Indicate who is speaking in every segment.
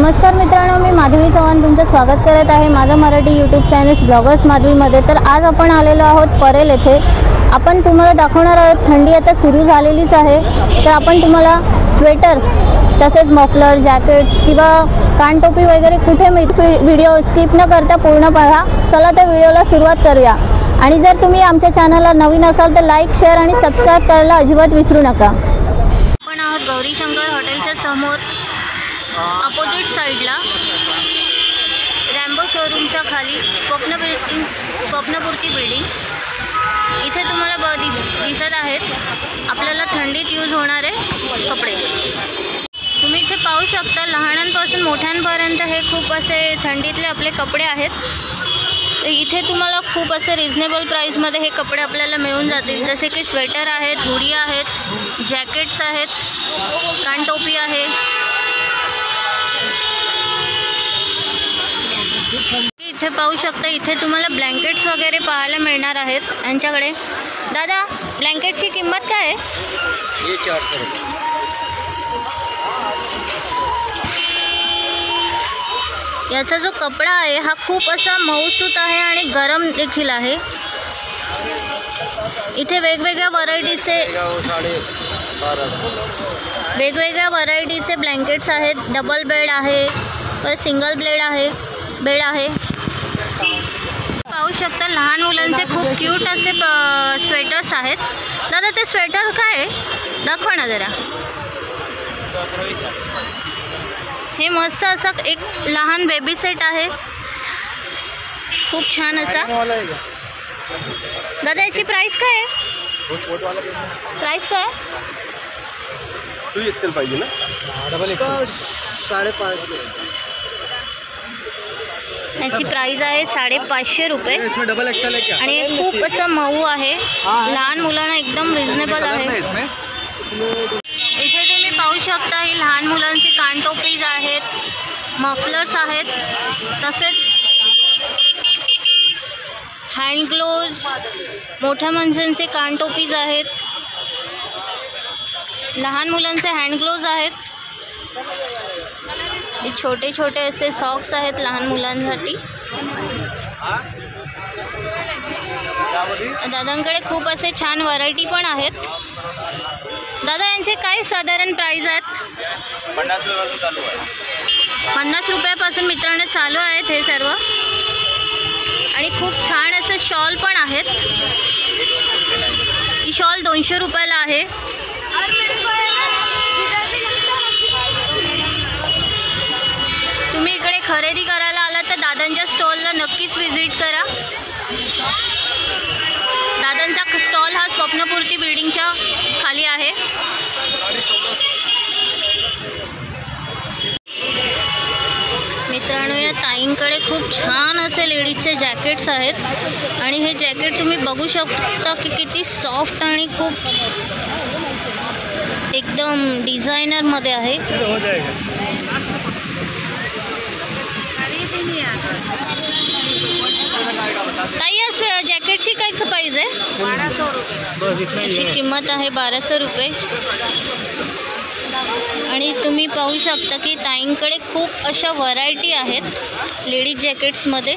Speaker 1: नमस्कार मित्रांनो, मी माधवी चव्हाण तुमचं स्वागत करत आहे माझा मराठी यूट्यूब चॅनल ब्लॉगर्स माधवीमध्ये। तर आज आपण आलेलो आहोत परेल येथे। आपण तुम्हाला दाखवणार आहोत, थंडी आता सुरू झालेलीच आहे, तर आपण तुम्हाला स्वेटर्स तसेच मफलर, जॅकेट्स किंवा कानटोपी वगैरे कुठे मिळतील, व्हिडिओ स्किप न करता पूर्ण पहा। चला तर व्हिडिओला सुरुवात करूया। आणि जर तुम्ही आमच्या चॅनलला नवीन असाल तर लाईक, शेअर आणि सबस्क्राईब करायला अजिबात विसरू नका। आपण आहोत गौरी शंकर हॉटेलच्या समोर, अपोजिट साइडला रॅम्बो शोरूमच्या खाली स्वप्नपूर्ती बिल्डिंग। इथे तुम्हाला दिसत आहेत आपल्याला थंडीत यूज होणारे कपडे। तुम्ही इथे पाहू शकता, लहानांपासून मोठ्यांपर्यंत हे खूप असे थंडीतले आपले कपडे आहेत। तर इथे तुम्हाला खूप असे रिजनेबल प्राइसमध्ये हे कपडे आपल्याला मिळून जातील, जसे की स्वेटर आहेत, हुडी आहेत, जॅकेट्स आहेत, कानटोपी आहे। इथे पाहू शकता, इथे तुम्हाला ब्लँकेट्स वगैरे पाहायला मिळणार आहेत यांच्याकडे। दादा, ब्लँकेटची किंमत काय आहे?
Speaker 2: ये 400 रुपये।
Speaker 1: याचा जो कपडा आहे हा खूप असा मऊसूत आहे आणि गरम देखील आहे। इथे वेगवेगळ्या व्हरायटीचे ब्लँकेट्स आहेत, डबल बेड आहे, सिंगल बेड आहे। पाहू शकता लहान मुलांचे खूप क्यूट असे स्वेटर्स आहेत। दादा, ते स्वेटर काय आहे? दाखवा ना जरा। हे मस्त असा एक लहान बेबी सेट आहे, खूप छान असा। दादा, याची प्राइस काय आहे? प्राइस काय?
Speaker 2: 2XL पाहिजे ना? Double XL 550।
Speaker 1: याची प्राइस आहे 550 रुपये।
Speaker 2: इसमें डबल एक्सेल है क्या?
Speaker 1: आणि हे खूप असं मऊ आहे, लहान मुलांना एकदम रिजनेबल आहे। इथे तुम्ही पाहू शकता, ही लहान मुलांची कानटोपीज आहेत, मफलर्स आहेत, तसेच हँड ग्लोव्ज, मोठ्या माणसांचे कानटोपीज आहेत, लहान मुलांचे हँड ग्लोव्ज आहेत, छोटे छोटे असे सॉक्स आहेत लहान मुलांसाठी। दादांकडे खूप असे छान व्हरायटी पण आहेत। दादा, यांचे काय साधारण प्राइस आहेत?
Speaker 2: 50 रुपयापासून चालू आहे।
Speaker 1: 50 रुपयापासून मित्रांनो चालू आहेत हे सर्व। आणि खूप छान असे शॉल पण आहेत। ही शॉल 200 रुपयाला आहे। तुम्ही इकडे खरेदी करायला आलात तर दादांच्या स्टॉलला नक्कीच व्हिजिट करा। दादांचा स्टॉल हा स्वप्नपूर्ती बिल्डिंगच्या खाली आहे। मित्रांनो, या ताईंकडे खूप छान असे लेडीजचे जॅकेट्स आहेत आणि हे जॅकेट तुम्ही बघू शकता की किती सॉफ्ट आणि खूप एकदम डिझायनर मध्ये आहे। ताई, या जॅकेटची काय प्राइस आहे? 1200 रुपये। याची किंमत आहे 1200 रुपये। आणि तुम्ही पाहू शकता की ताईंकडे खूप अशा व्हरायटी आहेत लेडीज जॅकेट्समध्ये।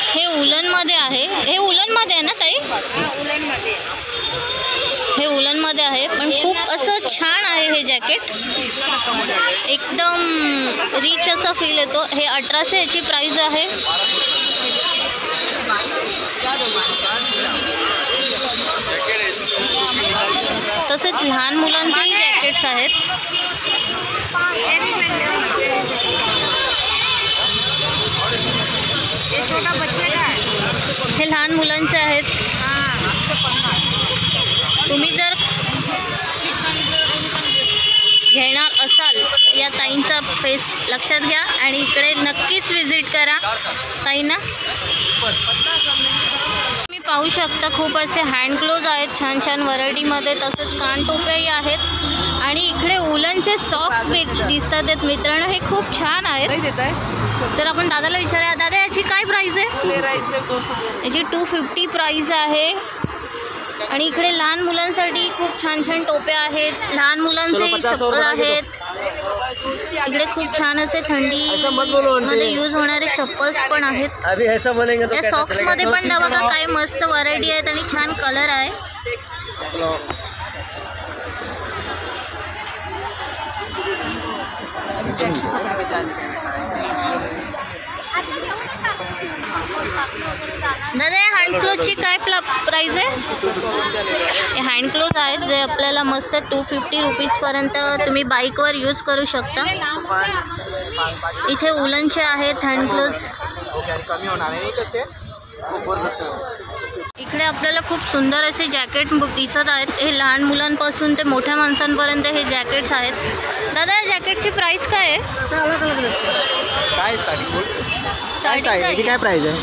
Speaker 1: हे उलनमध्ये आहे। हे उलनमध्ये आहे ना ताई? हे उलनमध्ये आहे, पण खूप असं छान आहे हे जॅकेट, एकदम रिच असा फील येतो। हे 1800 याची प्राइस आहे। तसेच लहान मुलांचेही जॅकेट्स आहेत। हे लहान मुलांचे आहेत। तुम्ही जर घेणार असाल या ताईंचा फेस लक्षात घ्या आणि इकडे नक्कीच व्हिजिट करा ताईंना। तुम्ही पाहू शकता खूप असे हँड ग्लोव्ज आहेत छान छान व्हरायटीमध्ये, तसेच कानटोप्याही आहेत आणि इकडे उलनचे सॉक्स दिसतात आहेत मित्रांनो, हे खूप छान आहेत। तर आपण दादाला विचारूया, दादा याची काय प्राइस आहे? याची 250 प्राइस आहे। आणि इकडे लहान मुलांसाठी खूप छान छान टोप्या आहेत, लहान मुलांचे चप्पल आहेत. इकडे खूप छान असे थंडी मध्ये यूज होणारे चप्पल्स पण आहेत. या सॉक्स मध्ये पण बघा काय मस्त व्हरायटी आहेत आणि छान कलर आहे. दादा या हँडक्लोजची काय प्राइस आहे? हे हँडक्लोज आहेत जे आपल्याला मस्त 250 रुपीजपर्यंत तुम्ही बाईकवर यूज करू शकता. इथे उलनचे आहेत हँडक्लोज. इकडे आपल्याला खूप सुंदर असे जॅकेट दिसत आहेत. हे लहान मुलांपासून ते मोठ्या माणसांपर्यंत हे जॅकेट्स आहेत. दादा या जॅकेटची प्राइस काय आहे?
Speaker 2: काय प्राइस आहे?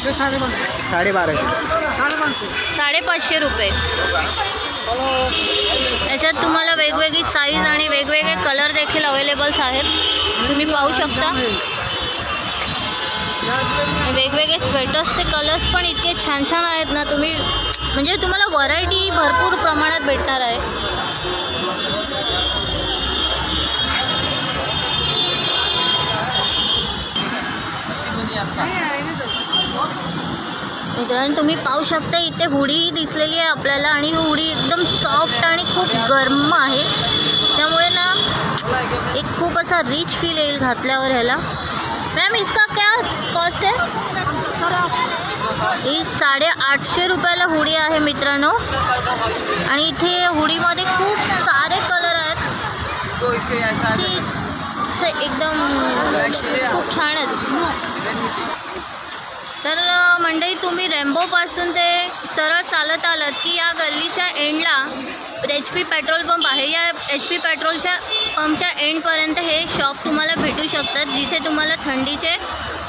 Speaker 1: 550 रुपये. याच्यात तुम्हाला वेगवेगळी साईज आणि वेगवेगळे कलर देखील अवेलेबल्स आहेत. तुम्ही पाहू शकता वेगवेगळे स्वेटर्सचे कलर्स पण इतके छान छान आहेत ना. तुम्ही म्हणजे तुम्हाला व्हरायटी भरपूर प्रमाणात भेटणार आहे. मित्रांनो तुम्ही पाहू शकता इथे हुडी दिसलेली आहे आपल्याला आणि ही हुडी एकदम सॉफ्ट आणि खूप गरम आहे. त्यामुळे ना एक खूप असा रिच फील येईल घातल्यावर ह्याला. मैम इसका क्या कॉस्ट है? ही 850 रुपयाला हुडी आहे मित्रांनो. आणि इथे हुडीमध्ये खूप सारे कलर आहेत. एकदम खूप छान आहेत. तर मंडळी तुम्ही रेम्बोपासून ते सरळ चालत आलात की या गल्लीच्या एंडला HP पेट्रोल पंप आहे. या HP पेट्रोलच्या पंपच्या एंडपर्यंत हे शॉप तुम्हाला भेटू शकतात जिथे तुम्हाला थंडीचे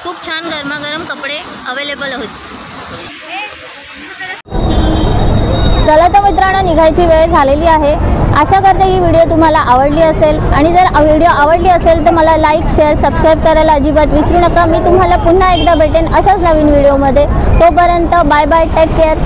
Speaker 1: खूप छान गरमागरम कपडे अवेलेबल होतील. चला तर मित्रांनो निघायची वेळ झालेली आहे. आशा करते ही व्हिडिओ तुम्हाला आवडली असेल आणि जर व्हिडिओ आवडली असेल तर मला लाईक शेअर सबस्क्राईब करायला अजिबात विसरू नका. मी तुम्हाला पुन्हा एकदा भेटेन अशाच नवीन व्हिडिओमध्ये. तोपर्यंत बाय बाय, टेक केअर.